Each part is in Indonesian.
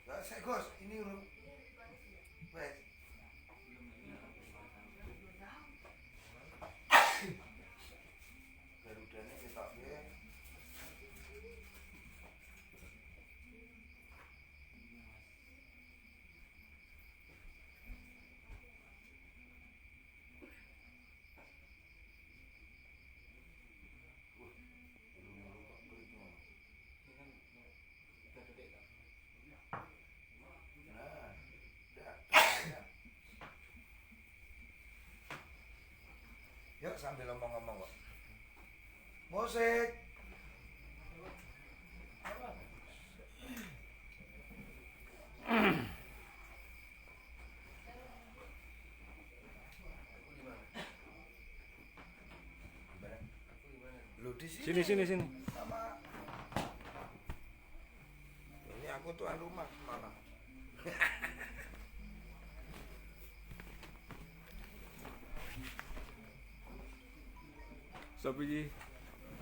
Lah saya Gus, ini wes. Garudane ketok piye? Yuk sambil ngomong-ngomong kok. Musik. Lu di sini. Sini. Sama. Ini aku tuan rumah malah. Sopi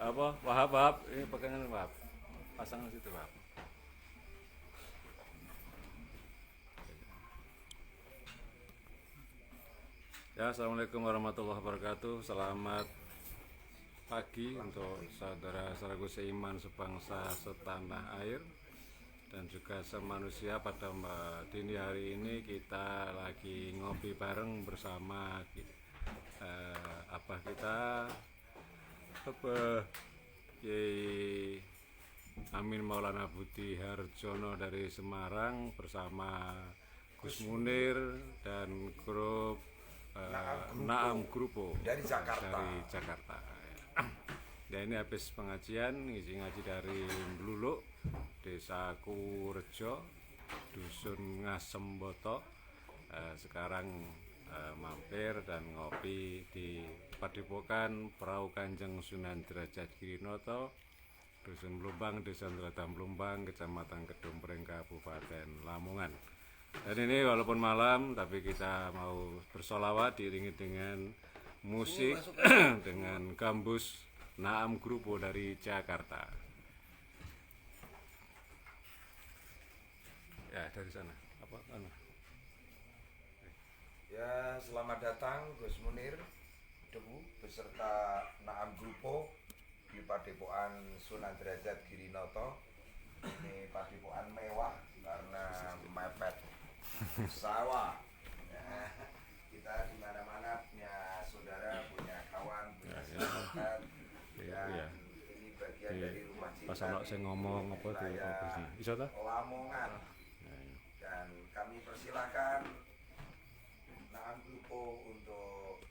apa? Wahab. Ini pegangan Wahab. Pasang situ Wahab. Ya, assalamualaikum warahmatullahi wabarakatuh. Selamat pagi untuk saudara-saudaraku seiman, sebangsa, setanah air, dan juga semanusia. Pada dini hari ini kita lagi ngopi bareng bersama abah kita, Kiai Amin Maulana Budi Harjono dari Semarang, bersama Gus Munir dan grup Naam Grupo dari Jakarta. Ya, ini habis pengajian, ngisi ngaji dari Bluluk, Desa Kurejo, Dusun Ngasemboto. Sekarang mampir dan ngopi di Padepokan Perahu Kanjeng Sunan Derajat Girinoto, Dusun Blumbang, Desa Ndratan Blumbang, Kecamatan Kedumpreng, Kabupaten Lamongan. Dan ini walaupun malam, tapi kita mau bersolawat diiringi dengan musik dengan gambus Naam Grupo dari Jakarta. Ya, dari sana. Apa? Ya, selamat datang Gus Munir Debu beserta Naam Grupo di Padepokan Sunan Derajat Girinoto. Ini padepokan mewah karena mepet sawah. Nah, kita di mana-mana punya saudara, punya kawan, punya sahabat. Iya. Ini bagian dari rumah cinta. Pas ana sing ngomong apa tuh iso ta? Lamongan. Dan kami persilahkan Naam Grupo untuk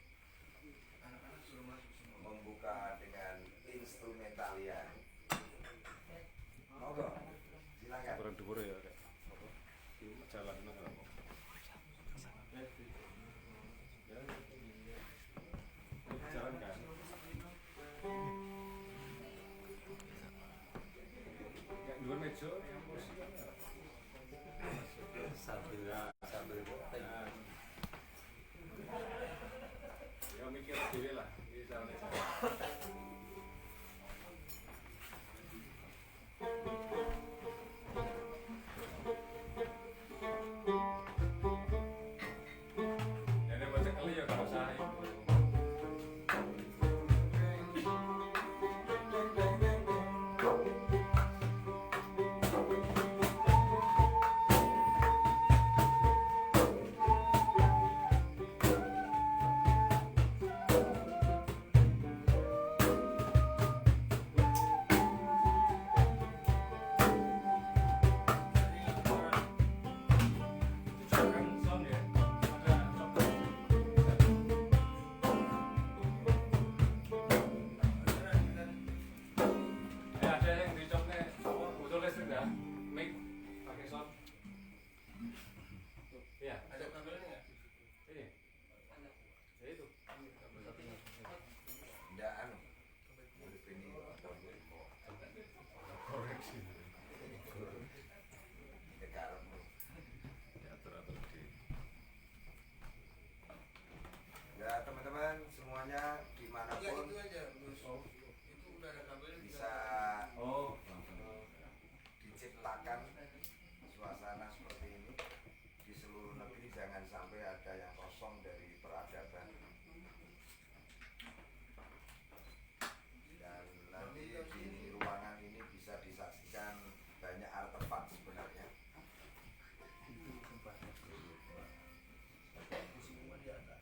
membuka dengan instrumentalia. Monggo, silakan. Kurang dhuwur ya Kak. Apa? Jalan nang apa? Jalan kan? Kayak dua meja yang kursi kan ya? Sambil kotek. Ya mikir dhewe lah, iki carane jalan. Ini bocah kali ya kalau saya itu. suasana seperti ini di seluruh negeri, jangan sampai ada yang kosong dari peradaban. Dan nanti di ruangan ini bisa disaksikan banyak artefak sebenarnya. Semua di atas.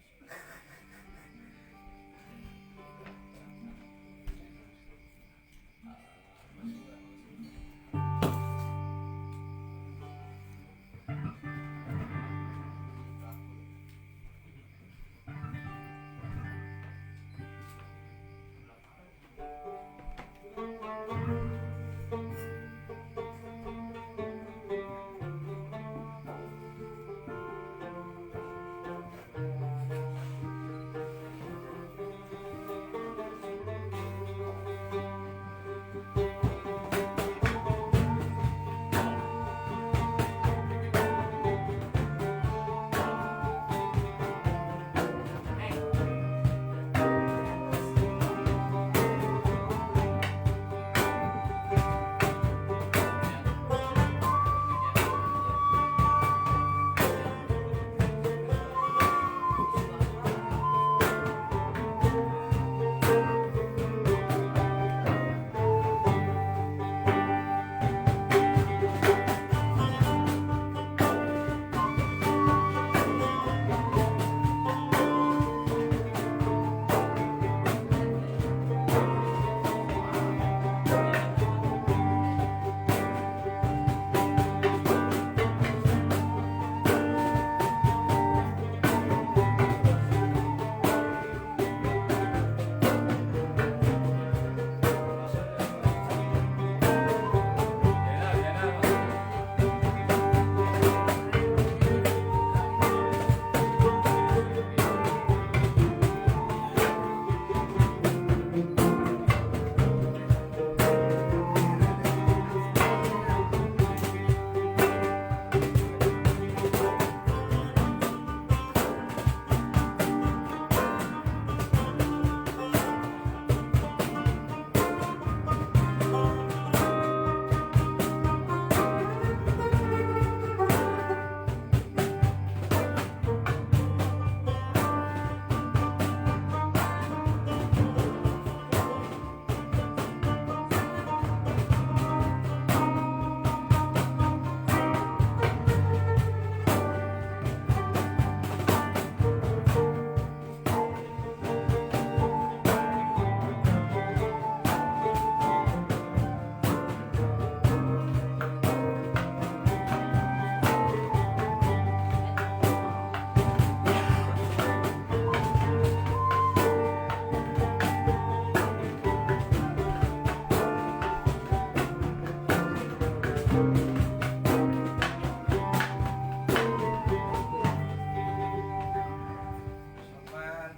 Teman,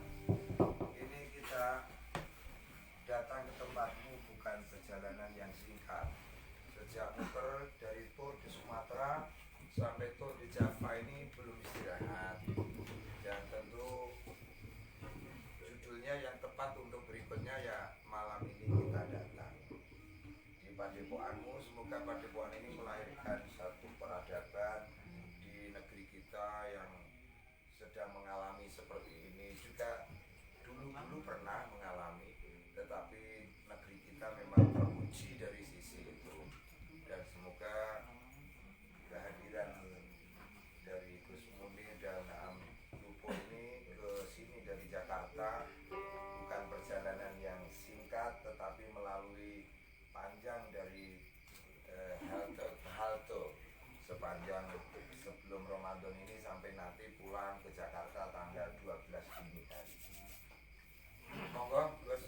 ini kita datang ke tempatmu bukan perjalanan yang singkat. Sejak muter dari tour di Sumatera sampai tour di Java ini belum istirahat. Dan tentu judulnya yang tepat untuk berikutnya ya malam ini kita datang di padepokanmu. Semoga padepokan ini melahirkan satu peradaban di negeri kita yang sedang mengalami seperti ini. Juga dulu pernah mengalami, tetapi negeri kita memang teruji dari sisi itu. Dan semoga kehadiran dari Gus Muni dan Lupo ini ke sini dari Jakarta bukan perjalanan yang singkat, tetapi melalui panjang dari halte ke halte sepanjang sebelum Ramadan ini sampai nanti pulang ke Jakarta tanggal 12 dini hari. Monggo, Gus.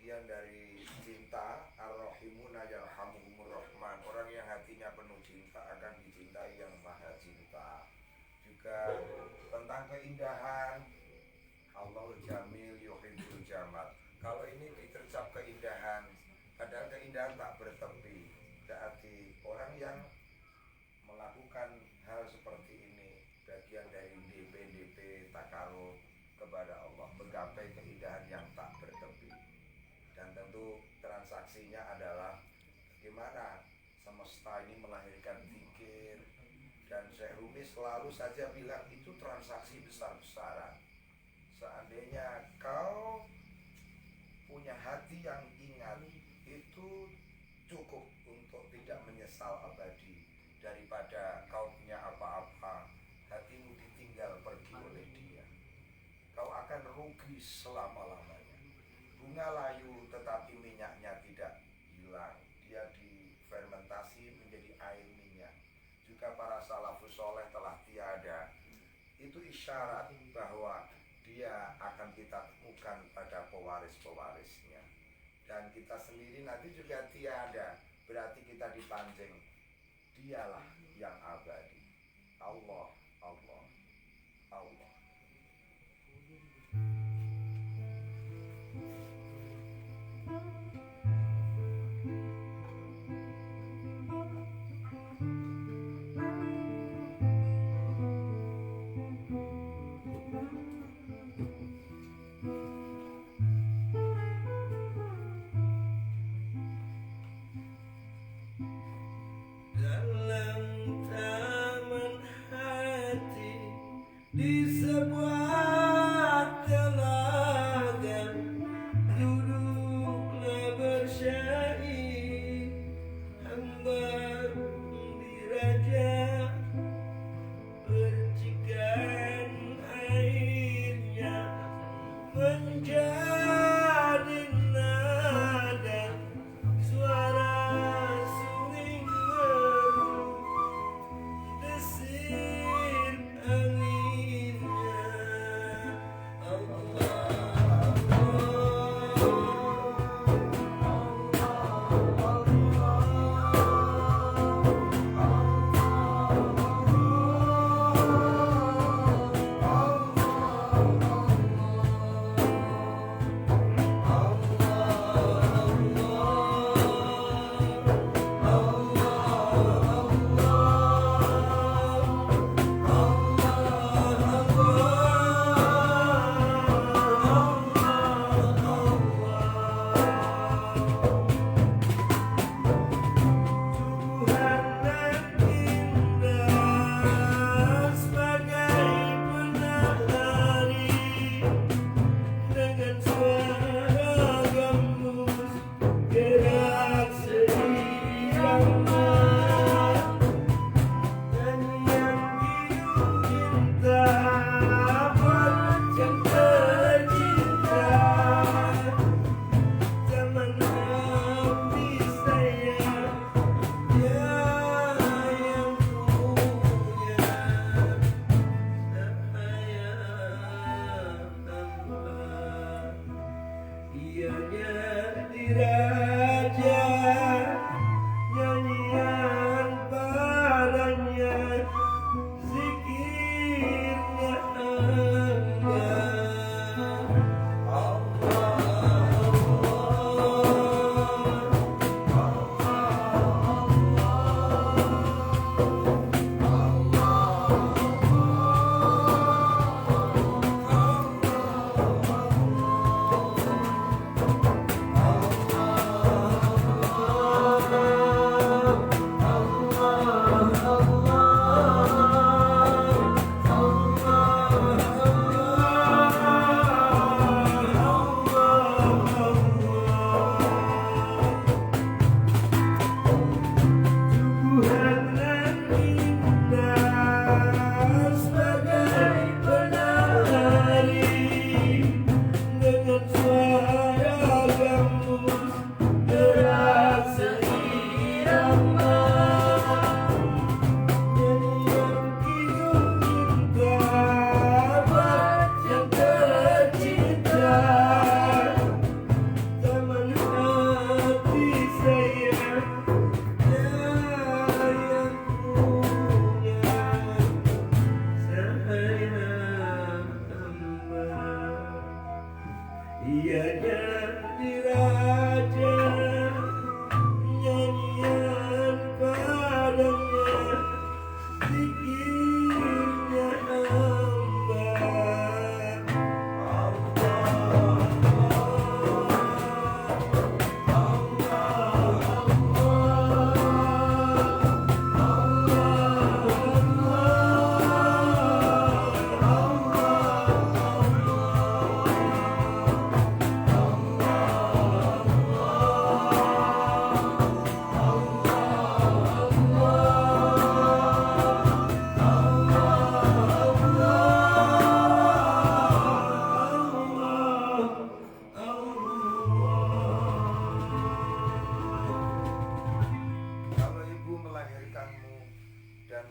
bagian dari cinta ar-rahimuna yarhamuhumur rahman. Orang kita akan dicintai yang maha cinta. Juga tentang keindahan, Allahul Jamil yuhibbul jamal. Kalau ini diterjab keindahan, padahal keindahan tak bertepi. Berarti orang yang melakukan hal seperti ini bagian dari DP takarub kepada Allah, menggapai keindahan yang tak bertepi. Dan tentu transaksinya adalah bagaimana semesta ini melahirkan zikir. Dan Syekh Rumi selalu saja bilang itu transaksi besar-besaran. Seandainya kau punya hati yang ingat, itu cukup untuk tidak menyesal abadi. Daripada kau punya apa-apa, hatimu ditinggal pergi oleh dia, kau akan rugi selama-lamanya. Bunga layu tetapi minyaknya tidak hilang, dia difermentasi menjadi air minyak. Juga para salafus soleh telah tiada. Itu isyarat bahwa dia akan kita temukan pada pewaris-pewarisnya. Dan kita sendiri nanti juga tiada, berarti kita dipancing. Dialah yang abadi. Allah, Allah, Allah. Dalam taman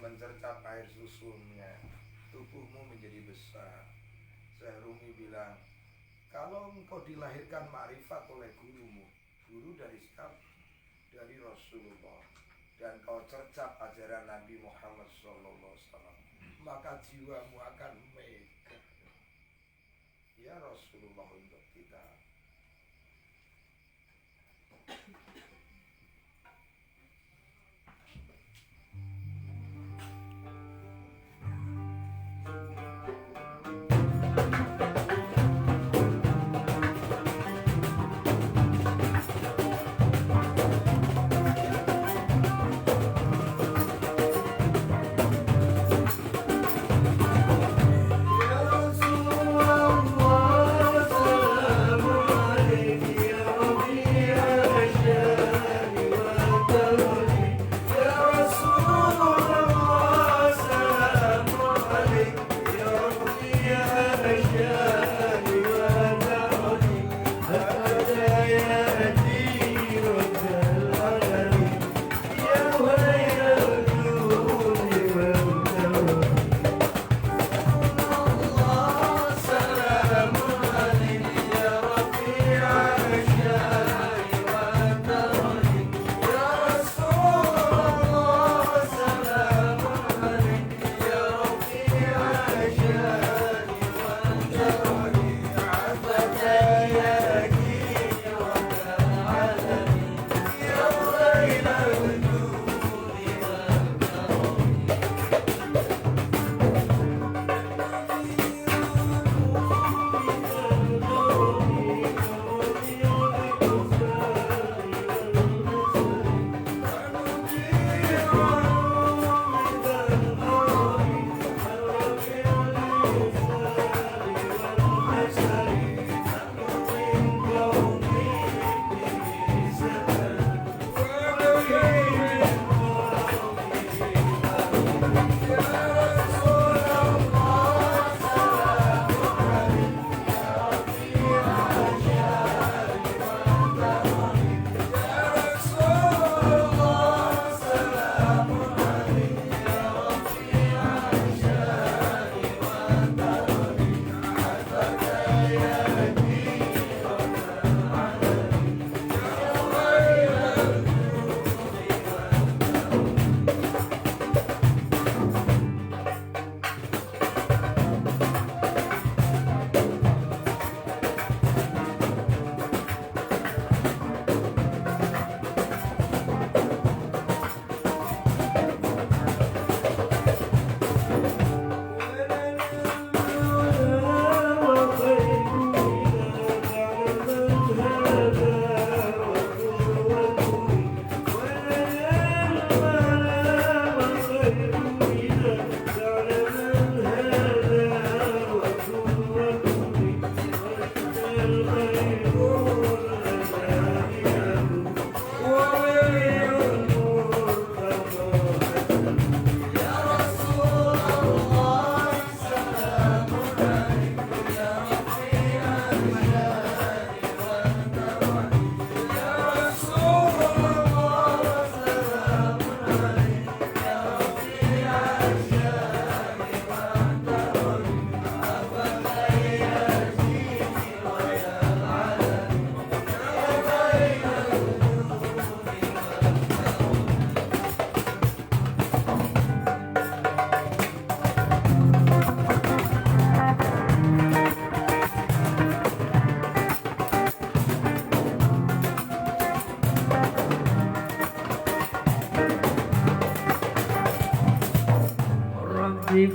mencercap air susunya, tubuhmu menjadi besar. Syekh Rumi bilang, kalau engkau dilahirkan makrifat oleh gurumu, guru dari siapa? Dari Rasulullah, dan kau cercap ajaran Nabi Muhammad SAW, maka jiwamu akan mega. Ya Rasulullah untuk kita.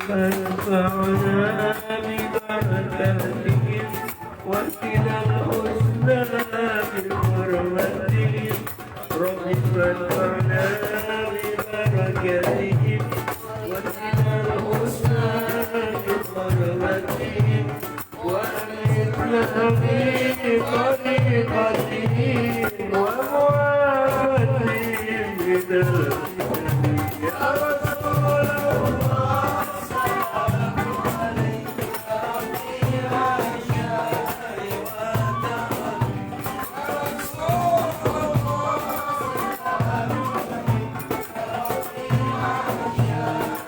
فانفعنا ببركاتهم وإلى الحسنى بحرمتهم رب فانفعنا ببركاتهم وإلى الحسنى بحرمتهم وأمتنا في طريقتهم ومعافتهم بدرجهم يا رسول الله سلام عليك يا ربي عشاء وتعالي يا رسول الله سلام عليك يا ربي عشاء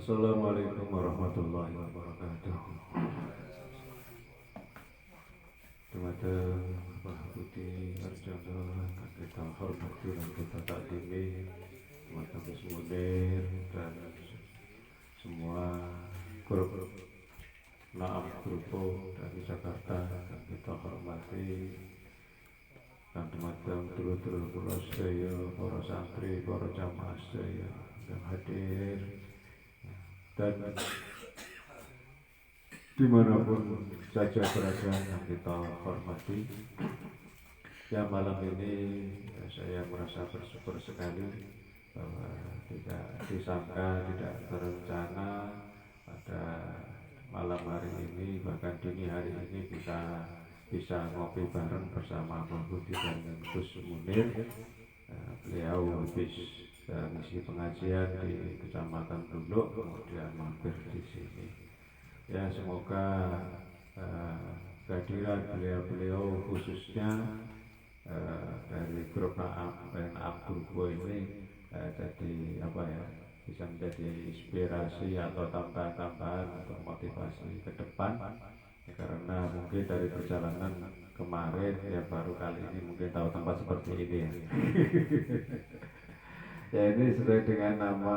Assalamualaikum warahmatullahi wabarakatuh. Dumateng Bapak Budi Arjono kita hormati dan kita takdimi, dumateng Gus Munir dan semua grup Naam Grupo dari Jakarta yang kita hormati, dan dumateng dulur-dulur kula sedaya, para santri, para jamaah sedaya yang hadir, dan dimanapun saja berada yang kita hormati. Ya, malam ini saya merasa bersyukur sekali bahwa tidak disangka, tidak terencana pada malam hari ini, bahkan dini hari ini kita bisa ngopi bareng bersama Pak Budi dan Gus Munir. Beliau habis mengisi pengajian di Kecamatan Bluluk, kemudian mampir di sini. Ya, semoga kehadiran beliau-beliau khususnya dari grup Naam Grupo ini jadi bisa menjadi inspirasi atau tambahan-tambahan untuk motivasi ke depan, karena mungkin dari perjalanan kemarin ya baru kali ini mungkin tahu tempat seperti ini ya. Ya, ini sesuai dengan nama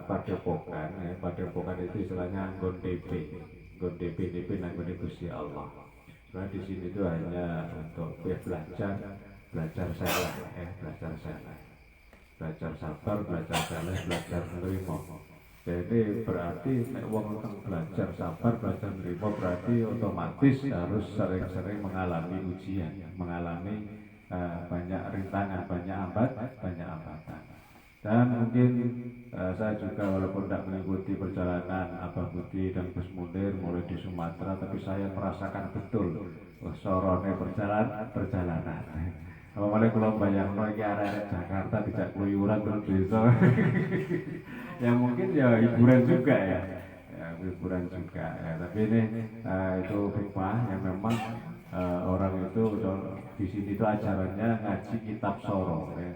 Padepokan ya. Padepokan itu istilahnya Nggon DP Nanggung Gusti Allah. Karena di sini itu hanya untuk belajar salah ya, belajar sabar, belajar salah, belajar menerima. Jadi berarti wong belajar sabar, belajar menerima berarti otomatis harus sering-sering mengalami ujian, mengalami banyak rintangan, banyak hambatan. Dan mungkin saya juga walaupun tidak mengikuti perjalanan Abah Budi dan Gus Munir mulai di Sumatera, tapi saya merasakan betul sorone perjalanan. Apalagi kalau bayangno iki arek Jakarta tidak keluyuran terus desa. Ya mungkin ya hiburan juga ya. Hiburan juga ya. Tapi ini itu hikmah yang memang orang itu di sini itu ajarannya ngaji kitab Soro ya.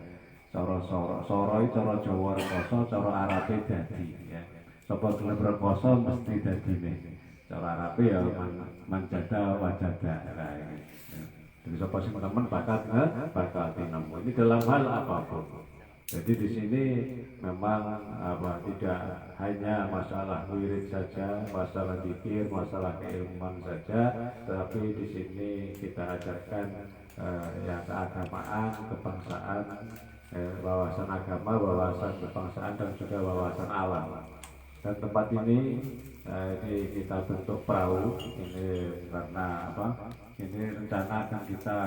Soro itu cara Jawa rekoso, cara Arabe dadi ya. Sapa gelem rekoso mesti dadine. Cara Arabe ya manjada wajada. Nah ini. Jadi sapa sing temen bakal tinemu. Ini dalam hal apapun. Jadi di sini memang tidak hanya masalah wirid saja, masalah zikir, masalah keilmuan saja, tetapi di sini kita ajarkan ya keagamaan, kebangsaan, wawasan agama, wawasan kebangsaan, dan juga wawasan alam. Dan tempat ini kita bentuk perahu ini karena ini rencana akan kita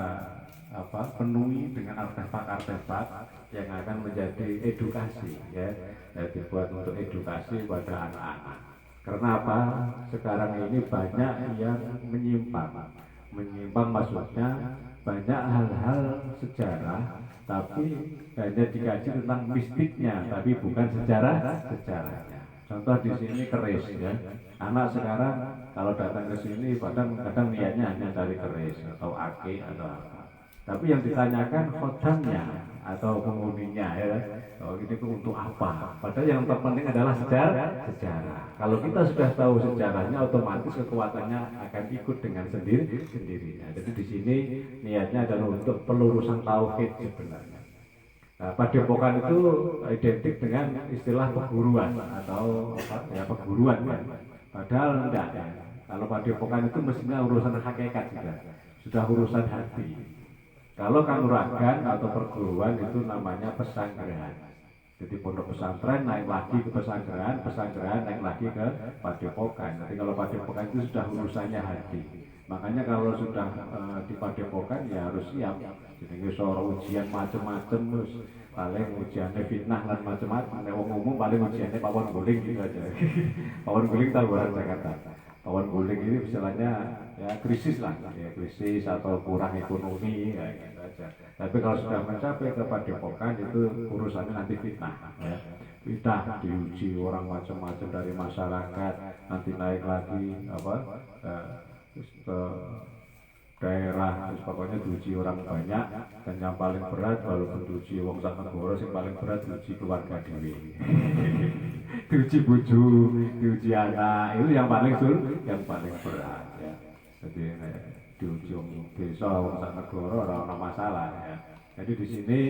penuhi dengan artefak-artefak yang akan menjadi edukasi ya, dibuat untuk edukasi pada anak-anak. Karena apa? Sekarang ini banyak yang menyimpang maksudnya banyak hal-hal sejarah tapi hanya dikaji tentang mistiknya tapi bukan sejarahnya. Contoh di sini keris ya. Anak sekarang kalau datang ke sini kadang niatnya hanya cari keris atau ake atau apa. Tapi yang ditanyakan khodamnya atau penghuninya ya. Oh, ini untuk apa? Padahal yang terpenting adalah sejarah. Kalau kita sudah tahu sejarahnya, otomatis kekuatannya akan ikut dengan sendirinya. Jadi di sini niatnya adalah untuk pelurusan tauhid sebenarnya. Nah, Padepokan itu identik dengan istilah perguruan atau perguruan ya. Padahal enggak ya. Kalau Padepokan itu mestinya urusan hakikat juga. Sudah urusan hati. Kalau kanuragan atau perguruan itu namanya pesantren. Jadi pondok pesantren naik lagi ke pesantren naik lagi ke Padepokan. Jadi kalau Padepokan itu sudah urusannya hati. Makanya kalau sudah di Padepokan ya harus siap. Jadi soal ujian macam-macam terus paling ujiannya fitnah dan macam-macam. Wong umum paling ujiannya pawon guling gitu aja. Pawon guling tahu orang Jakarta. Pawon guling ini istilahnya ya krisis lah, ya krisis atau kurang ekonomi ya gitu aja. Tapi kalau sudah mencapai ke Padepokan itu urusannya nanti fitnah ya. Fitnah diuji orang macam-macam dari masyarakat, nanti naik lagi terus ke daerah, terus pokoknya diuji orang banyak, dan yang paling berat walaupun diuji wong sak negara, yang paling berat diuji keluarga dewi. diuji bojo, diuji anak, itu yang paling berat ya. Jadi di ujung desa wong sak negara ora ana masalah ya. Jadi di sini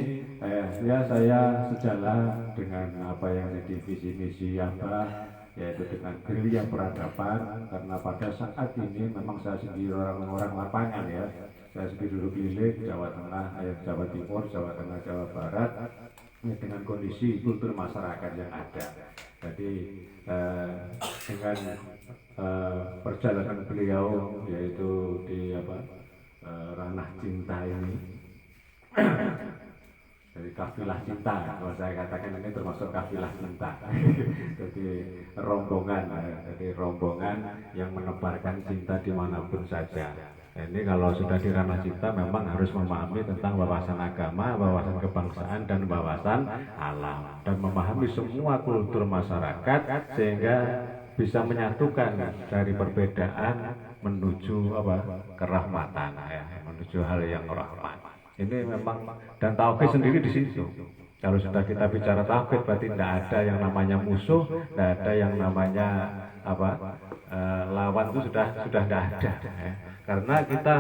ya saya sejalan dengan apa yang jadi visi misi Abah, yaitu dengan gerilya peradaban, karena pada saat ini memang saya sendiri orang lapangan ya. Saya sendiri duduk keliling Jawa Tengah, Jawa Timur, Jawa Tengah, Jawa Barat, dengan kondisi kultur masyarakat yang ada. Jadi dengan perjalanan beliau yaitu di ranah cinta ini, dari kafilah cinta, kalau saya katakan ini termasuk kafilah cinta. Jadi rombongan yang menebarkan cinta dimanapun saja. Ini kalau sudah di ranah cinta memang harus memahami tentang wawasan agama, wawasan kebangsaan, dan wawasan alam, dan memahami semua kultur masyarakat sehingga bisa menyatukan dari perbedaan menuju kerahmatan ya, menuju hal yang rahmat. Ini memang, dan tauhid sendiri di situ. Kalau sudah kita bicara tauhid berarti tidak ada yang namanya musuh, tidak ada yang namanya lawan, itu sudah tidak ada ya. Karena kita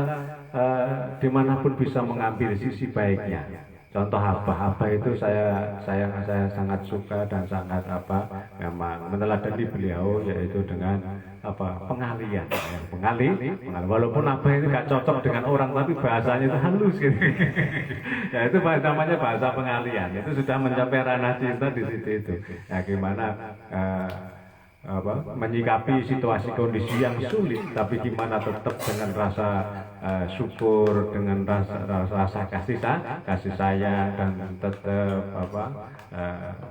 dimanapun bisa mengambil sisi baiknya. Contoh apa itu saya sangat suka dan sangat memang meneladani beliau, yaitu dengan pengalian ya. Pengali walaupun itu gak cocok dengan orang, tapi bahasanya itu halus gitu. Ya itu namanya bahasa pengalian, itu sudah mencapai ranah cinta di situ itu. Ya gimana menyikapi situasi kondisi yang sulit, tapi gimana tetap dengan rasa syukur, dengan rasa kasih sayang, dan tetap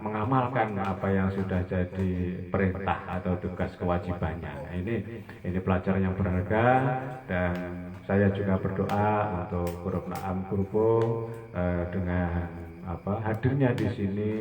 mengamalkan apa yang sudah jadi perintah atau tugas kewajibannya. Nah, ini pelajaran yang berharga, dan saya juga berdoa untuk Grup Naam Grupo dengan hadirnya di sini.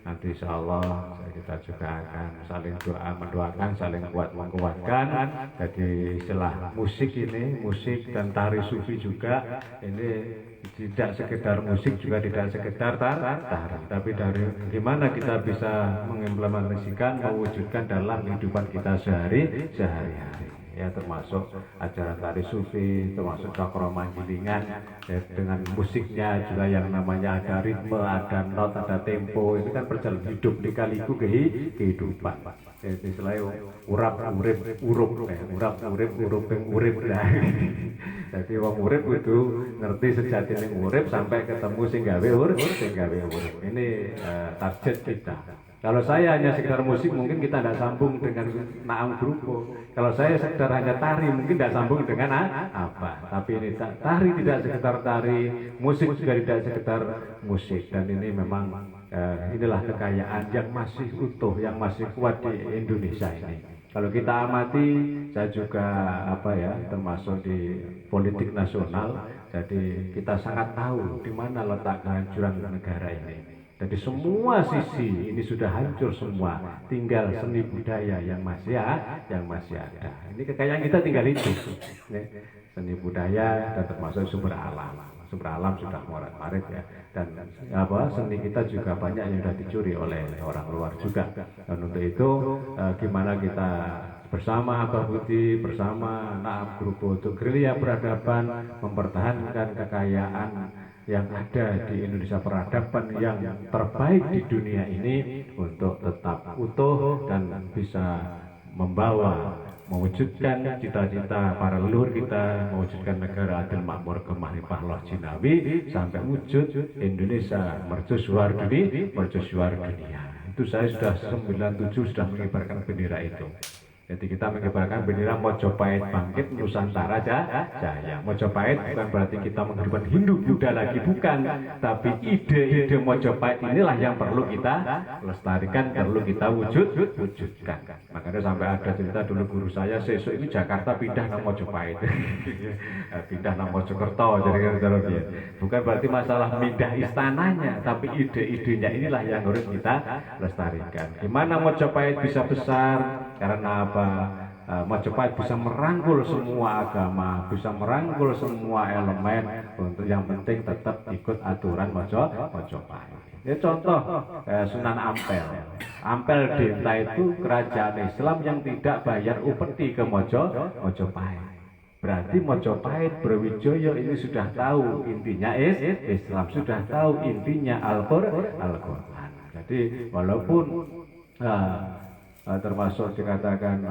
Nanti insya Allah kita juga akan saling doa, mendoakan, saling menguatkan. Jadi istilah musik ini, musik dan tari sufi juga, ini tidak sekedar musik, juga tidak sekedar tari, tapi dari gimana kita bisa mengimplementasikan, mewujudkan dalam kehidupan kita sehari-hari. Ya, termasuk acara tari sufi, termasuk cakra manggilingan ya, dengan musiknya juga yang namanya ada ritme, ada not, ada tempo. Ini kan perjalanan hidup dikaliku kehidupan. Jadi selain urap urip lah. Jadi wong urip itu ngerti sejatine urip sampai ketemu sing gawe urip. Ini target kita. Kalau saya hanya sekedar musik, mungkin kita tidak sambung dengan Naam Grupo. Kalau saya sekedar hanya tari, mungkin tidak sambung dengan apa. Tapi ini tari tidak sekedar tari, musik juga tidak sekedar musik. Dan ini memang inilah kekayaan yang masih utuh, yang masih kuat di Indonesia ini. Kalau kita amati, saya juga termasuk di politik nasional. Jadi kita sangat tahu di mana letak kehancuran negara ini. Jadi semua sisi ini sudah hancur semua, tinggal seni budaya yang masih ada. Ini kekayaan kita tinggal itu, seni budaya dan termasuk sumber alam. Sumber alam sudah morat-marit ya, dan seni kita juga banyak yang sudah dicuri oleh orang luar juga. Dan untuk itu gimana kita bersama Abah Budi, bersama Naam Grupo untuk gerilya peradaban, mempertahankan kekayaan yang ada di Indonesia peradaban yang terbaik di dunia ini untuk tetap utuh dan bisa mewujudkan cita-cita para leluhur kita, mewujudkan negara adil makmur kemahlimpah loh jinawi sampai wujud Indonesia mercusuar dunia. Itu saya sudah 97 sudah mengibarkan bendera itu. Jadi kita mengibarkan bendera Mojopahit bangkit, Nusantara jaya. Mojopahit bukan berarti kita menghidupkan Hindu Buddha lagi, bukan. Tapi ide-ide Mojopahit inilah yang perlu kita lestarikan, perlu kita wujudkan. Makanya sampai ada cerita dulu guru saya, sesuk ini Jakarta pindah ke Mojopahit, pindah ke Mojokerto. Jadi bukan berarti masalah pindah istananya, tapi ide-idenya inilah yang harus kita lestarikan. Gimana Mojopahit bisa besar? Karena Majapahit bisa merangkul semua agama, bisa merangkul semua elemen, untuk yang penting tetap ikut aturan Majapahit. Ya contoh Sunan Ampel. Ampel Denta itu kerajaan Islam yang tidak bayar upeti ke Mojopahit. Berarti Mojopahit, Brawijaya ini sudah tahu intinya Islam, sudah tahu intinya Al-Quran. Jadi walaupun termasuk dikatakan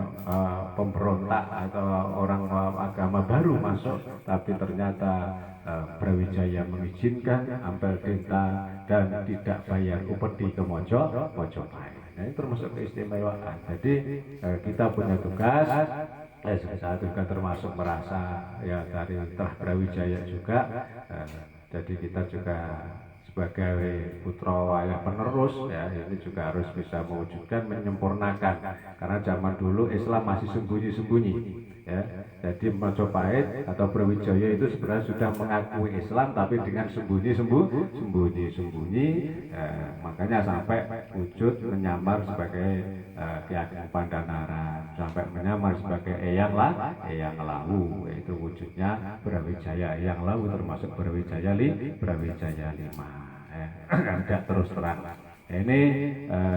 pemberontak atau orang agama baru masuk, tapi ternyata Brawijaya mengizinkan Ampel Denta dan tidak bayar upeti ke Mojopahit. Nah, ini termasuk keistimewaan. Jadi kita punya tugas. Saya juga termasuk merasa ya dari telah Brawijaya juga. Jadi kita juga sebagai putra wayah penerus ya ini juga harus bisa mewujudkan, menyempurnakan, karena zaman dulu Islam masih sembunyi-sembunyi ya. Jadi Mojopahit atau Brawijaya itu sebenarnya sudah mengakui Islam tapi dengan sembunyi-sembunyi, makanya sampai wujud menyamar sebagai Ki Ageng Pandanaran, sampai menyamar sebagai Eyang Lawu, itu wujudnya Brawijaya Eyang Lawu, termasuk Brawijaya 5 tidak terus terang. Ini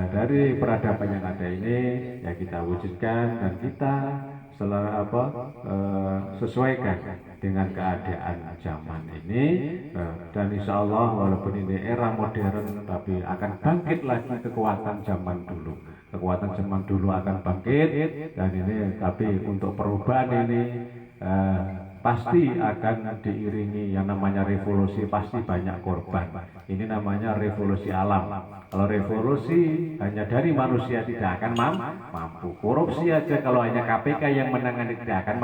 dari peradaban yang ada ini ya kita wujudkan dan kita sesuaikan dengan keadaan zaman ini, dan insya Allah walaupun ini era modern tapi akan bangkit lagi kekuatan zaman dulu. Kekuatan zaman dulu akan bangkit, dan ini tapi untuk perubahan ini pasti akan diiringi yang namanya revolusi, pasti banyak korban. Ini namanya revolusi alam. Kalau revolusi hanya dari manusia tidak akan mampu. Korupsi aja kalau hanya KPK yang menangani tidak akan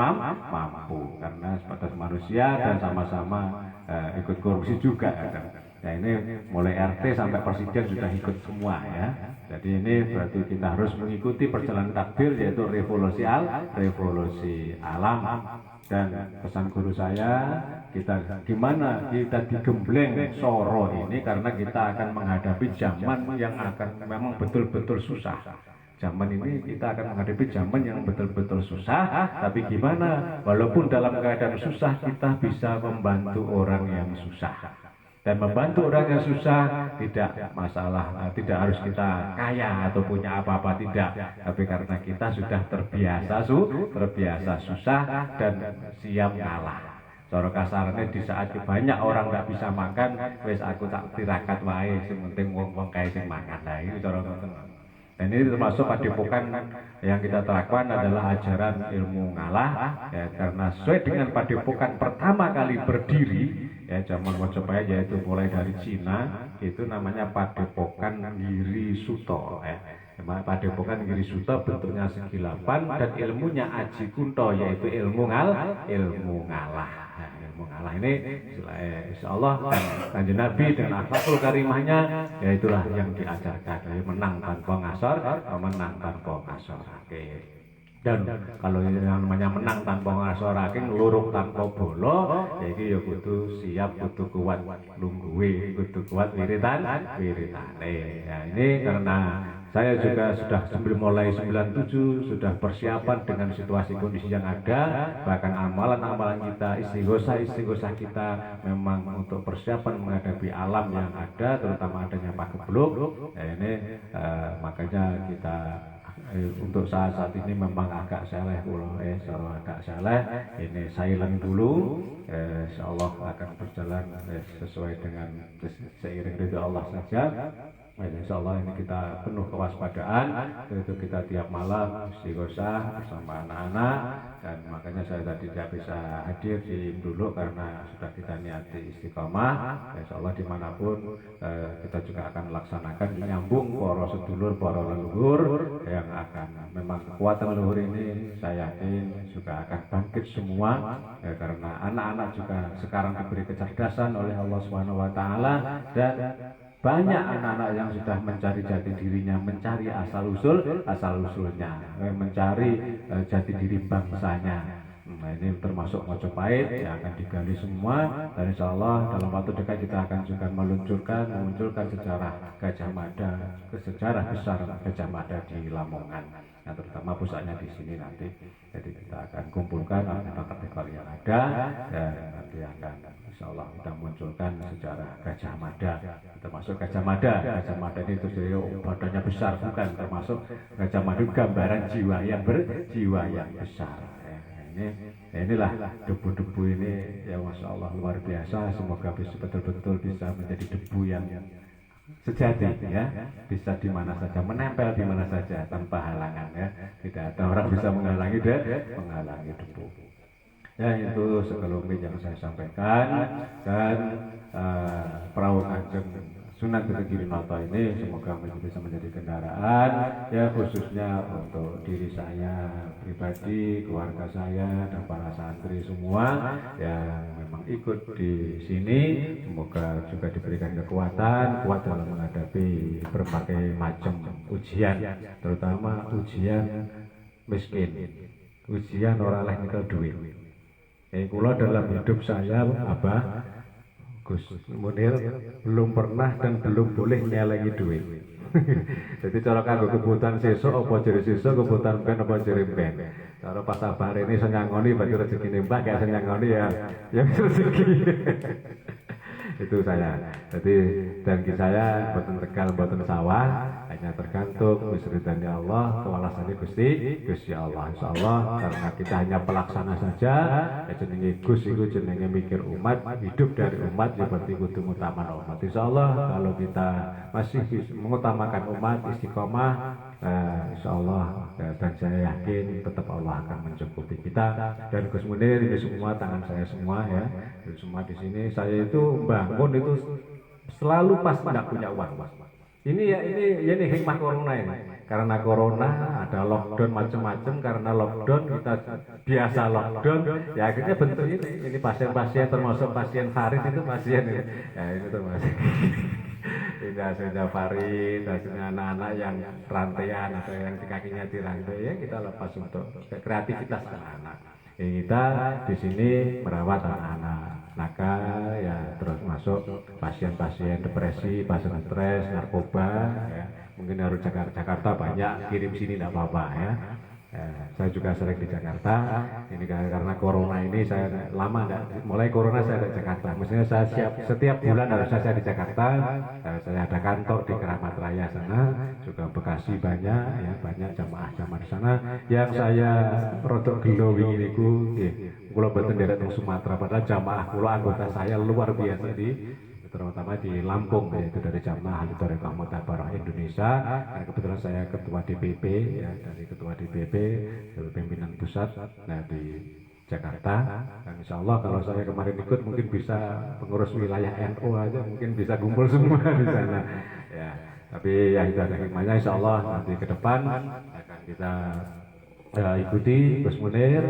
mampu, karena sebatas manusia dan sama-sama ikut korupsi juga. Nah ini mulai RT sampai presiden sudah ikut semua ya. Jadi ini berarti kita harus mengikuti perjalanan takdir, yaitu revolusi alam. Dan pesan guru saya, gimana kita digembleng soro ini, karena kita akan menghadapi zaman yang akan memang betul-betul susah. Zaman ini kita akan menghadapi zaman yang betul-betul susah, tapi gimana walaupun dalam keadaan susah kita bisa membantu orang yang susah. Dan membantu orang yang susah tidak masalah, tidak harus kita kaya atau punya apa-apa, tidak. Tapi karena kita sudah terbiasa susah dan siap ngalah. Cara kasarnya di saat banyak orang nggak bisa makan, wes aku tak tirakat wae, sementing wong kae sing makan. Nah ini cara ngoten. Dan ini termasuk padepokan yang kita terapkan adalah ajaran ilmu ngalah ya, karena sesuai dengan padepokan pertama kali berdiri ya zaman Mojopahit, yaitu mulai dari Cina, itu namanya Padepokan Giri Suto ya. Padepokan Giri Suto bentuknya segi 8 dan ilmunya Aji Kunto, yaitu ilmu ngalah. Ilmu ngalah ini insya Allah Kanjeng Nabi dengan akhlakul karimahnya, ya itulah yang diajarkan, menang tanpa ngasor, menang tanpa ngasor. Dan kalau yang namanya menang tanpa ngasorake, ngluruk tanpa bolo, iki ya kudu siap, kudu kuat lungguhe, kudu kuat wiritane. Ya ini karena saya juga sudah sebelum mulai 97 sudah persiapan dengan situasi kondisi yang ada, bahkan amalan-amalan kita, istighosah kita memang untuk persiapan menghadapi alam yang ada, terutama adanya pagebluk. Ya ini makanya kita untuk saat ini memang agak seleh agak seleh, ini silent dulu. Insyaallah akan berjalan sesuai dengan seiring ridho Allah saja. Insyaallah ini kita penuh kewaspadaan, itu kita tiap malam istighosah bersama anak-anak, dan makanya saya tadi tidak bisa hadir di dulu karena sudah kita niati istiqomah. Insyaallah dimanapun kita juga akan melaksanakan menyambung para sedulur, para leluhur yang akan memang kekuatan leluhur ini saya yakin juga akan bangkit semua ya, karena anak-anak juga sekarang diberi kecerdasan oleh Allah SWT, dan banyak anak-anak yang sudah mencari jati dirinya, mencari asal-usulnya, mencari jati diri bangsanya. Nah ini termasuk Mojopahit yang akan digali semua, dan insya Allah dalam waktu dekat kita akan juga memunculkan sejarah Gajah Mada, sejarah besar Gajah Mada di Lamongan, yang terutama pusatnya di sini nanti. Jadi kita akan kumpulkan artefak yang ada, dan nanti akan insyaallah kita munculkan sejarah Gajah Mada, termasuk Gajah Mada. Gajah Mada ini itu jadi badannya besar, bukan termasuk Gajah Mada gambaran jiwa yang berjiwa yang besar. Inilah debu-debu ini ya masya Allah luar biasa. Semoga bisa betul-betul bisa menjadi debu yang sejati ya, bisa di mana saja, menempel di mana saja tanpa halangan ya. Tidak ada orang bisa menghalangi debu. Ya itu sekelumit yang saya sampaikan. Dan perahu Kanjeng Sunan Gunung Girinoto ini semoga bisa menjadi kendaraan ya, khususnya untuk diri saya pribadi, keluarga saya dan para santri semua yang memang ikut di sini. Semoga juga diberikan kekuatan kuat dalam menghadapi berbagai macam ujian, terutama ujian miskin, ujian orang lain nyekel duit. Kula dalam hidup saya Gus Munir belum pernah dan belum boleh nyelengi duit. Jadi cara kanggo kebutuhan sesuk apa jere sesuk, kebutuhan ben apa jere ben. Cara pas sabar ini senyangoni berarti rezekine Mbah, gak senyangoni ya rezeki. Itu saya. Jadi janji saya boten tegal boten sawah, hanya tergantung wisridani Allah, kewalasane Gusti Allah. Insyaallah karena kita hanya pelaksana saja, ya jenenge Gus iku jenenge mikir umat, hidup dari umat ya berarti kudu ngutamakan umat. Insyaallah kalau kita masih mengutamakan umat, istiqomah, insyaallah dan saya yakin tetap Allah akan mencukupi kita. Dan Gus Munir ini semua tangan saya semua ya, semua di sini saya itu bangun itu selalu pas tidak punya uang. Ini hikmah corona ini. Karena corona ada lockdown macam-macam, karena lockdown kita biasa lockdown, ya akhirnya bentuk ini pasien-pasien termasuk pasien Farid itu pasien ini. Ya ini termasuk. Ini hasilnya Farid, hasilnya anak-anak yang rantaian atau yang di kakinya dirantai ya kita lepas untuk kreativitas anak-anak. Kita di sini merawat anak-anak nakal ya, terus masuk pasien-pasien depresi, pasien stres, narkoba ya. Mungkin harus Jakarta banyak, kirim sini tidak apa-apa ya. Saya juga sering di Jakarta. Ini karena corona ini saya lama mulai corona saya di Jakarta. Maksudnya saya setiap bulan harus saya di Jakarta. Saya ada kantor di Keramat Raya sana, juga Bekasi banyak ya, banyak jamaah-jamaah di sana. Yang saya rodok gelo wingi niku nggih, kula mboten nderek teng Sumatera, padahal jamaah kula anggota saya luar biasa terutama di Lampung, yaitu dari jamaah Thariqah Mutabaroh Indonesia. Dan kebetulan saya ketua DPP ya, dari ketua DPP dari pimpinan pusat di Jakarta. Dan insya Allah kalau saya kemarin ikut mungkin bisa pengurus wilayah NU aja mungkin bisa kumpul semua di sana ya. Tapi ya itu ada hikmahnya, insya Allah nanti ke depan akan kita ikuti Gus Munir,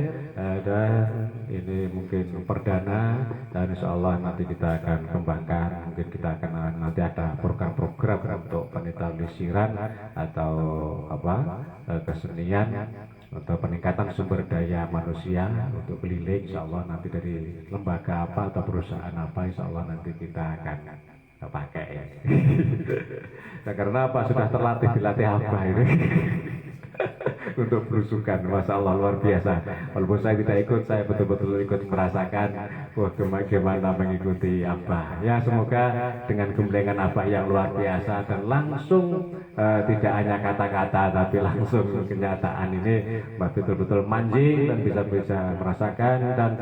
dan ini mungkin perdana, dan insya Allah nanti kita akan kembangkan. Mungkin kita akan nanti ada program-program untuk penelitian atau kesenian atau peningkatan sumber daya manusia untuk keliling. Insya Allah nanti dari lembaga apa atau perusahaan apa, insya Allah nanti kita akan pakai ya. Nah, karena apa, sudah dilatih apa ini untuk berusukan, masya Allah luar biasa. Walaupun saya tidak ikut, saya betul-betul ikut merasakan bagaimana mengikuti Abah. Ya semoga dengan gemblengan Abah yang luar biasa dan langsung tidak hanya kata-kata tapi langsung kenyataan ini betul-betul manjing dan bisa merasakan, dan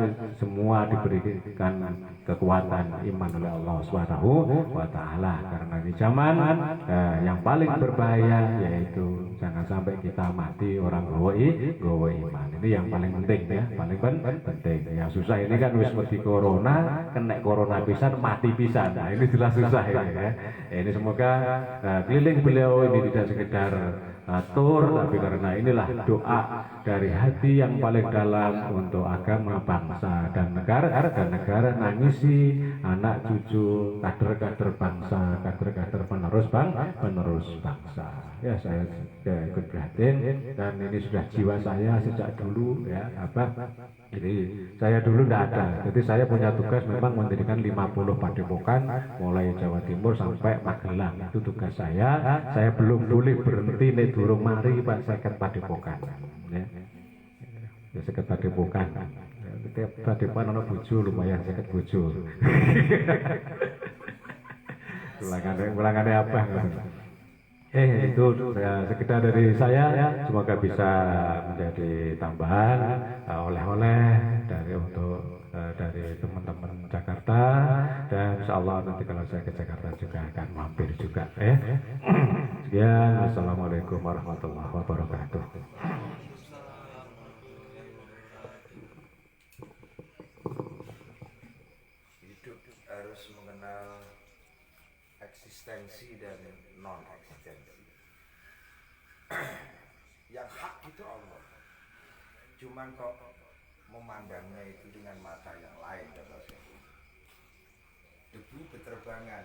semua diberikan kekuatan iman oleh Allah Subhanahu wa Ta'ala. Karena di zaman yang paling berbahaya yaitu jangan sampai kita mati orang gowo iman. Ini yang paling penting ya, paling penting. Yang susah ini kan wis mesti corona, kena corona pisan, mati pisan. Nah, ini jelas susah ini ya. Ini semoga keliling beliau ini tidak sekedar tur, tapi karena inilah doa dari hati yang paling dalam untuk agama, bangsa dan negara, nangisi anak cucu, kader-kader bangsa, kader-kader penerus bangsa. Ya saya ikut prihatin, dan ini sudah jiwa saya sejak dulu ya jadi saya dulu tidak ada, jadi saya punya tugas memang mendirikan 50 padepokan mulai Jawa Timur sampai Magelang. Itu tugas saya belum boleh berhenti nek durung mari Pak seket padepokan ya seket padepokan. tiap Padepokan ana bojo lumayan 50 bojo. Ulangane abah ngono. Itu ya, sekedar dari saya ya, semoga bisa menjadi tambahan oleh-oleh dari dari teman-teman Jakarta, dan insya Allah nanti kalau saya ke Jakarta juga akan mampir juga. Sekian, wassalamualaikum warahmatullahi wabarakatuh. Hidup harus mengenal eksistensi dan non eksistensi. Yang hak itu Allah. Cuman kok memandangnya itu dengan mata yang lain, kata saya. Debu berterbangan,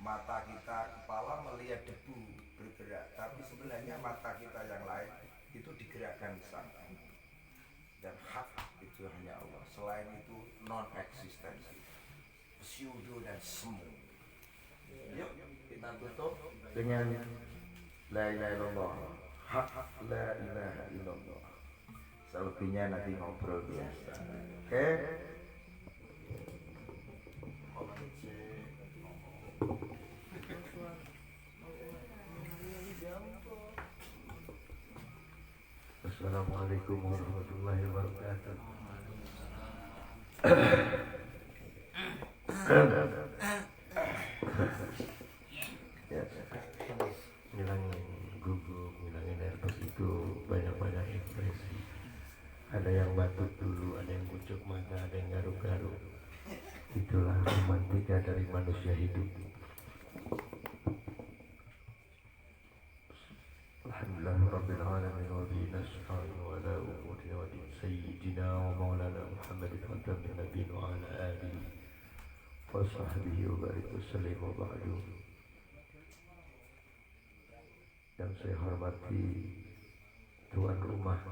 mata kita kepala melihat debu bergerak, tapi sebenarnya mata kita yang lain itu digerakkan sana. Dan hak itu hanya Allah. Selain itu non eksistensi, pseudo dan semu. Yuk kita tutup dengan la ilaha illallah, hak la ilaha illallah. Selebihnya nanti ngobrol biasa. Oke? Assalamualaikum warahmatullahi wabarakatuh. Ngilangin gugup, ngilangin nervous itu banyak-banyak ekspresi. Ada yang batuk dulu, ada yang pucuk mata, ada yang garuk-garuk. Itulah romantika dari manusia hidup. Alhamdulillah Rabbil Alamin wa bihi nasta'in wa ala umurina wa din Sayyidina wa maulana Muhammadin khatamin nabiyyin wa ala alihi wa sahbihi wa barik wa sallim wa ba'du. Yang saya hormati tuan rumah.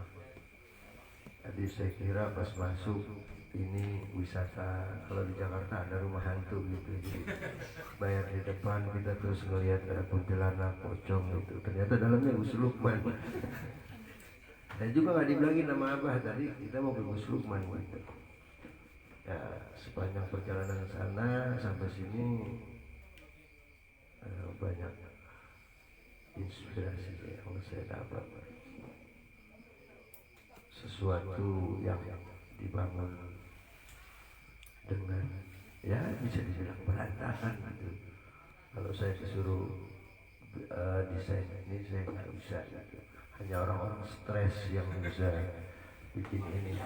Tadi saya kira pas masuk ini wisata, kalau di Jakarta ada rumah hantu gitu, jadi bayar di depan kita terus ngelihat ada kuntilanak, pocong gitu. Ternyata dalamnya Gus Lukman. Dan juga nggak dibilangin nama abah tadi, kita mau ke Gus Lukman gitu. Ya sepanjang perjalanan sana sampai sini banyak inspirasi yang saya dapat. Sesuatu yang dibangun dengan ya bisa dibilang berantakan gitu. Kalau saya disuruh desain ini saya nggak bisa gitu. Hanya orang-orang stres yang bisa bikin ini ya,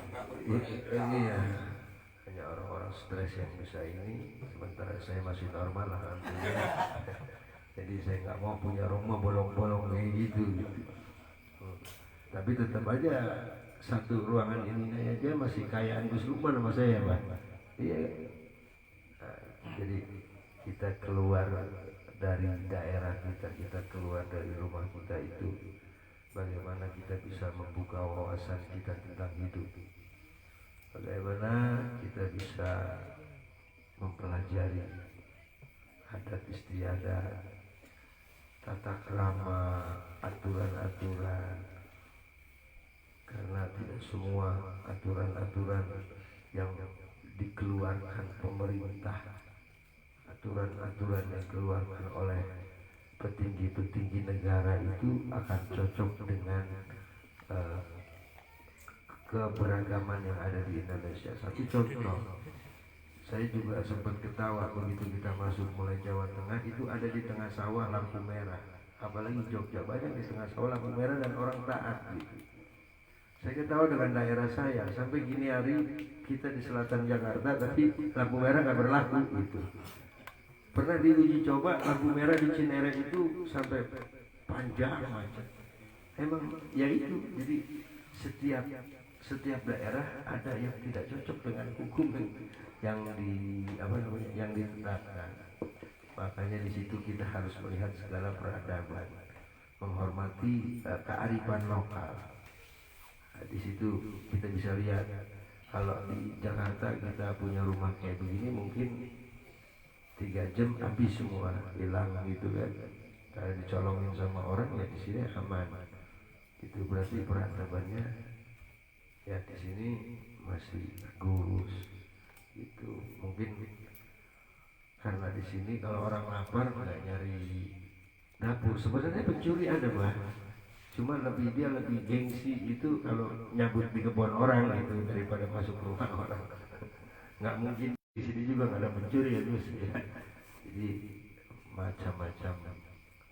hanya orang-orang stres yang bisa ini, sementara saya masih normal alhamdulillah. Jadi saya nggak mau punya rumah bolong-bolong kayak gitu. Tapi tetap aja satu ruangan ini aja masih kayaan Gus Lukman sama saya, Pak. Iya. Nah, jadi kita keluar dari daerah kita keluar dari rumah kita itu, bagaimana kita bisa membuka wawasan kita tentang hidup, bagaimana kita bisa mempelajari adat istiadat, tata krama, aturan-aturan, karena tidak semua aturan-aturan yang dikeluarkan pemerintah, aturan-aturan yang dikeluarkan oleh petinggi-petinggi negara itu akan cocok dengan keberagaman yang ada di Indonesia. Satu contoh, saya juga sempat ketawa begitu kita masuk mulai Jawa Tengah, itu ada di tengah sawah lampu merah, apalagi Jogja banyak di tengah sawah lampu merah dan orang taat gitu. Saya ketawa dengan daerah saya, sampai gini hari kita di selatan Jakarta tapi lampu merah nggak berlaku gitu. Pernah diuji coba lampu merah di Cinere itu sampai panjang macam. Emang ya itu, jadi setiap daerah ada yang tidak cocok dengan hukum yang yang ditetapkan. Makanya di situ kita harus melihat segala peradaban, menghormati kearifan lokal. Di situ kita bisa lihat, kalau di Jakarta kita punya rumah kayak begini mungkin 3 jam habis semua, hilang gitu kan. Kalau dicolongin sama orang ya di sini aman. Itu berarti peradabannya ya di sini masih kurus itu. Mungkin karena di sini kalau orang lapar nggak nyari dapur. Sebenarnya pencuri ada bah, cuma dia lebih gengsi itu kalau nyabut di kebun orang gitu daripada masuk rumah orang. Nggak mungkin di sini juga nggak ada pencuri ya Gus ya. Jadi macam-macam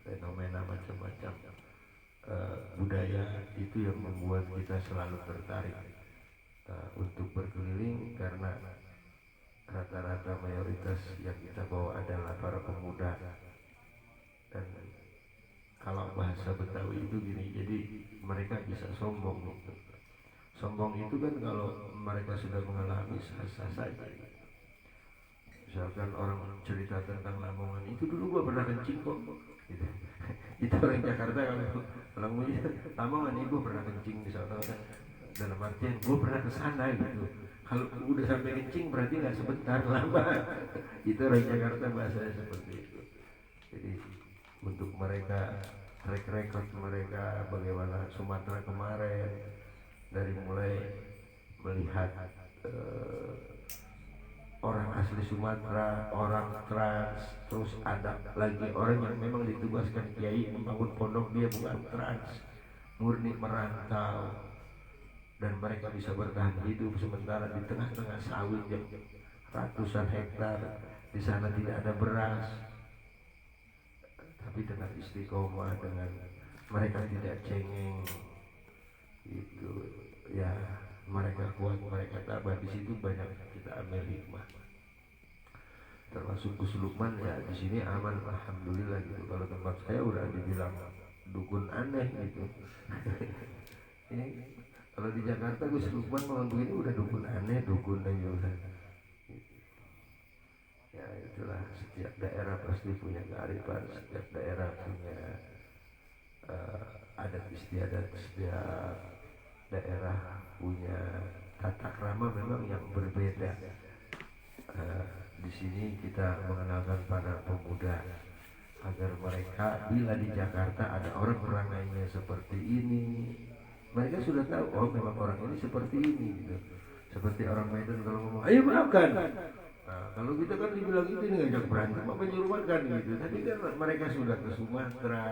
fenomena, macam-macam budaya itu yang membuat kita selalu tertarik untuk berkeliling, karena rata-rata mayoritas yang kita bawa adalah para pemuda. Dan kalau bahasa Betawi itu gini, jadi mereka bisa sombong gitu. Sombong itu kan kalau mereka sudah mengalami sah-sah saja. Misalkan orang cerita tentang Lamongan, itu dulu gua pernah kencing kok gitu. Itu orang Jakarta kalau ngomongnya Lamongan, ibu pernah kencing di sana, dalam artian gua pernah ke sana gitu. Kalau udah sampai kencing berarti nggak sebentar, lama. Itu orang Jakarta bahasanya seperti itu. Jadi untuk mereka, track record mereka bagaimana Sumatera kemarin, dari mulai melihat orang asli Sumatera, orang trans, terus ada lagi orang yang memang ditugaskan kiai membangun pondok, dia bukan trans, murni merantau, dan mereka bisa bertahan hidup sementara di tengah-tengah sawit yang ratusan hektar, di sana tidak ada beras, tapi dengan istiqomah, dengan mereka tidak cengeng, itu ya mereka kuat, mereka tabah. Di situ banyak kita ambil hikmah. Termasuk Gus Lukman ya di sini aman, alhamdulillah gitu. Kalau tempat saya udah dibilang dukun aneh gitu. Ini kalau di Jakarta Gus Lukman ngomong begini udah dukun aneh, dukun aja udah. Ya itulah, setiap daerah pasti punya kearifan, setiap daerah punya adat istiadat, setiap daerah punya tata krama memang yang berbeda. Di sini kita mengenalkan para pemuda agar mereka bila di Jakarta ada orang perangainya seperti ini, mereka sudah tahu oh memang orang ini seperti ini gitu. Seperti orang Medan kalau ngomong ayo makan, nah, kalau kita kan dibilang itu ngajak berantem apa nyuruh makan gitu. Tapi kan mereka sudah ke Sumatera,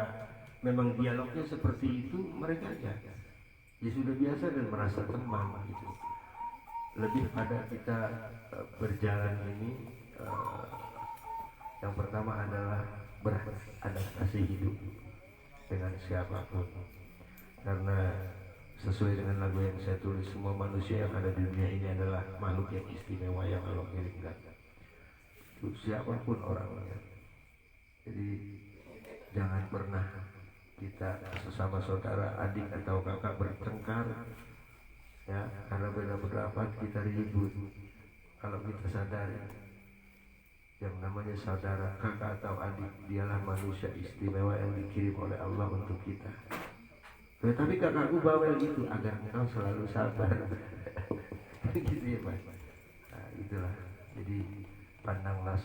memang dialognya seperti itu, mereka ya sudah biasa dan merasa teman gitu. Lebih pada kita berjalan ini, yang pertama adalah beradaptasi hidup dengan siapapun, karena sesuai dengan lagu yang saya tulis, semua manusia yang ada di dunia ini adalah makhluk yang istimewa yang Allah kirimkan, siapapun orangnya. Jadi jangan pernah kita sesama saudara, adik atau kakak bertengkar ya karena beda pendapat kita ribut. Kalau kita sadari yang namanya saudara, kakak atau adik, dialah manusia istimewa yang dikirim oleh Allah untuk kita. Tapi kakakku bawel gitu agar engkau selalu sabar. Gitu ya Pak. Nah, itulah. Jadi pandanglah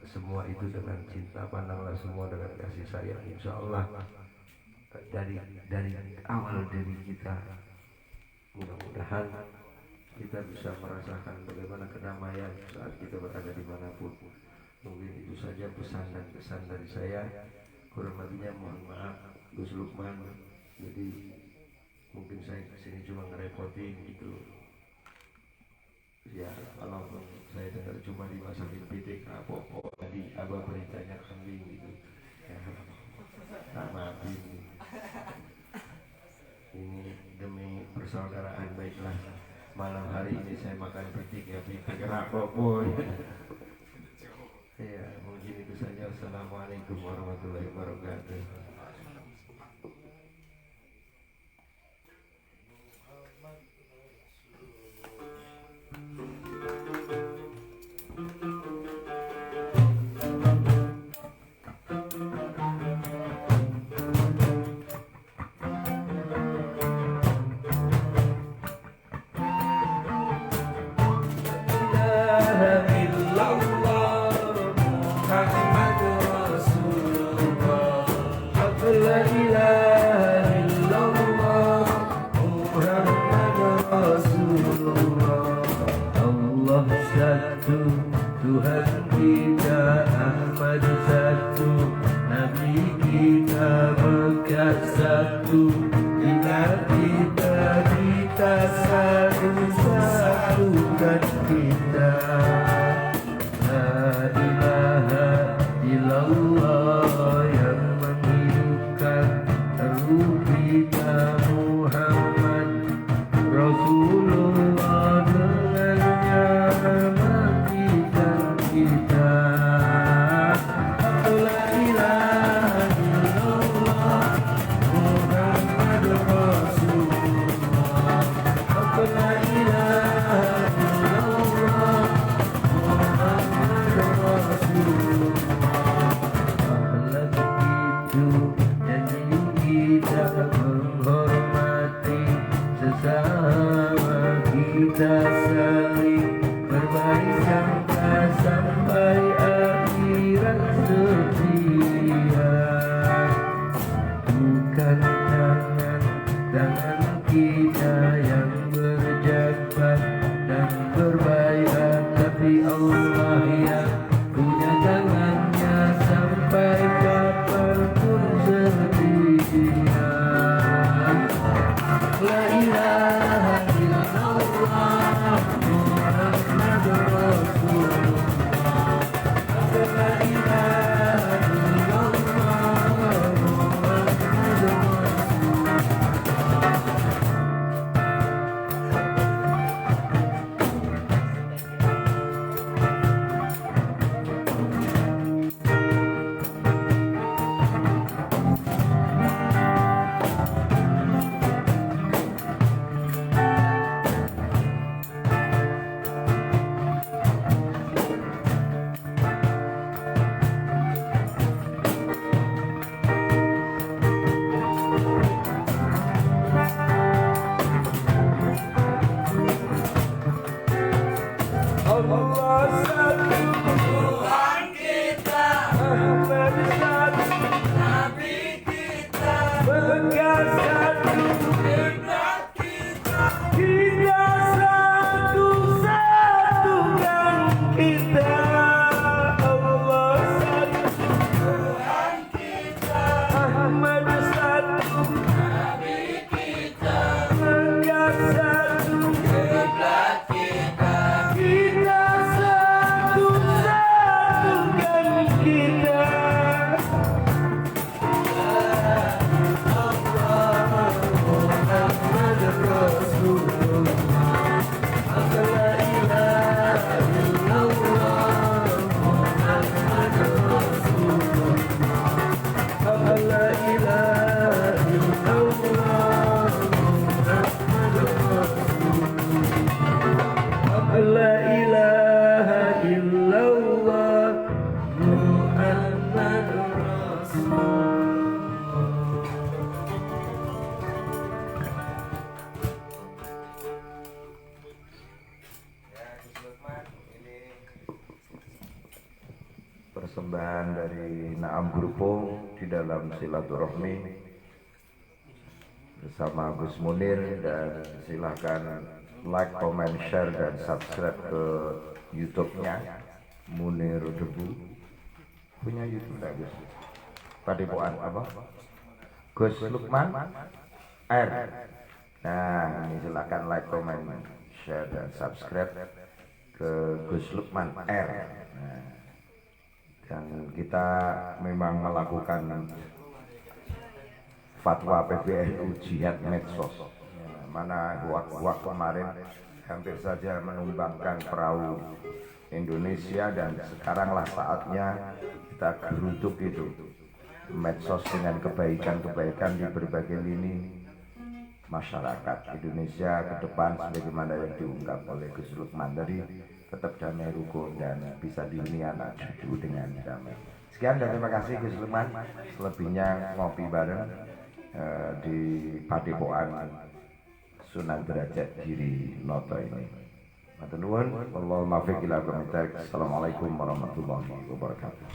semua itu dengan cinta, pandanglah semua dengan kasih sayang. Insya Allah dari awal dari kita, mudah-mudahan kita bisa merasakan bagaimana kedamaian saat kita berada dimanapun. Mungkin itu saja pesan dan kesan dari saya. Kurang lebihnya mohon maaf Gus Lukman. Jadi mungkin saya kesini cuma ngerepotin gitu. Ya kalau saya dengar cuma dimasakin PTK pokok tadi abah beritanya kambing gitu. Ya, sama ini. Ini demi persaudaraan, baiklah malam hari ini saya makan pitik ya, pitik rapopo. Ya mungkin itu saja. Assalamualaikum warahmatullahi wabarakatuh. La ilaha illallah Muhammad Rasulullah. satu, Tuhan kita Ahmad satu, Nabi kita Mekah satu. Bila kita satu, satukan kita. La ilaha illallah yang menghidupkan ruh kita Muhammad Rasulullah, dengannya matikan kita. La ilaha illallah Muhammad Rasulullah. La ilaha illallah Muhammad Rasulullah. Apalagi itu janji kita menghormati sesama kita, saling berbaik sangka sampai akhirat setia. Bukan tangan kita yang berjabat dan berbaikat, tapi Allah yang punya tangannya sampai kapanpun setia. La ilaha illallah Muhammad Rasulullah. La ilaha illallah Muhammad Rasulullah. Allah satu, Tuhan kita Ahmad satu, Nabi kita Mekah satu, kiblat kita. Kita satu, satukan kita. Allah satu, Tuhan kita Ahmad satu, Nabi kita Mekah satu, kiblat kita. Kita satu, satukan kita. Allah Muhammad Rasulullah. La ilaha illallah Muhammad Rasulullah. La ilaha illallah Muhammad Rasulullah. La ilaha illallah Muhammad Rasulullah. Ya, Gus Lukman, ini Persembahan dari Naam Grupo di dalam silaturahmi bersama Gus Munir, dan silahkan like, comment, share, dan subscribe ke YouTube-nya Munir Debu. Punya YouTube nggak Gus? Padepokan apa? Gus Lukman R. Nah, ini silahkan like, comment, share, dan subscribe ke Gus Lukman R. Nah, dan kita memang melakukan fatwa PBNU jihad medsos. Mana waktu kemarin hampir saja menumbangkan perahu Indonesia, dan sekaranglah saatnya kita geruduk itu medsos dengan kebaikan-kebaikan di berbagai lini masyarakat Indonesia ke depan, sebagaimana yang diungkap oleh Gus Lukman tadi, tetap damai rukun dan bisa dihuni anak cucu dengan damai. Sekian dan terima kasih Gus Lukman. Selebihnya ngopi bareng di Padepokan Sunan Derajat Giri Noto ini. Matur nuwun, wallahu muwaffiq ila aqwamit thoriq. Assalamualaikum warahmatullahi wabarakatuh.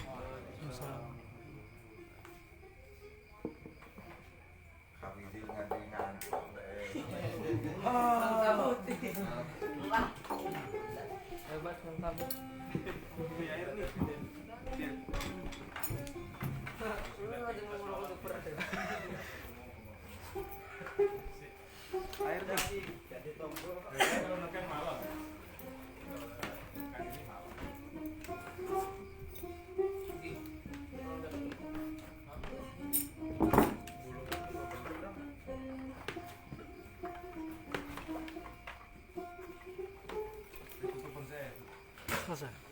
Habibie nganti ngantuk deh. Selesai.